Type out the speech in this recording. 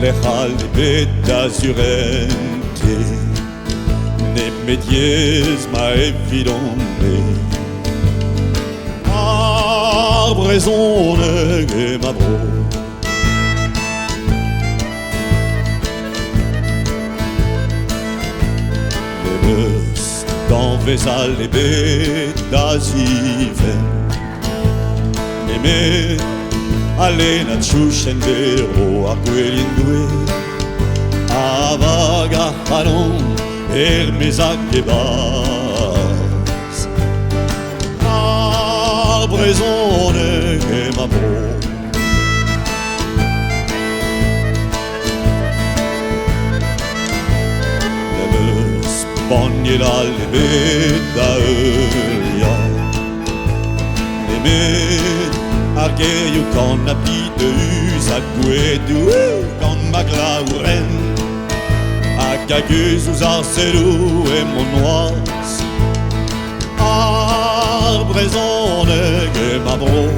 Lecha lebeta zurente Ne mediez ma evidonne Arbrezone e ma bro Lebes dans vesal lebeta ziven Neme Alena txusendero akuelindue Abagajaron hermesak ebaz Arbrezone emabro Lebes boniela lebeda elia Lemet Argeio con apide usaguedu con maglauren Agaguz usarcelu e monoas Arbrezone e mabro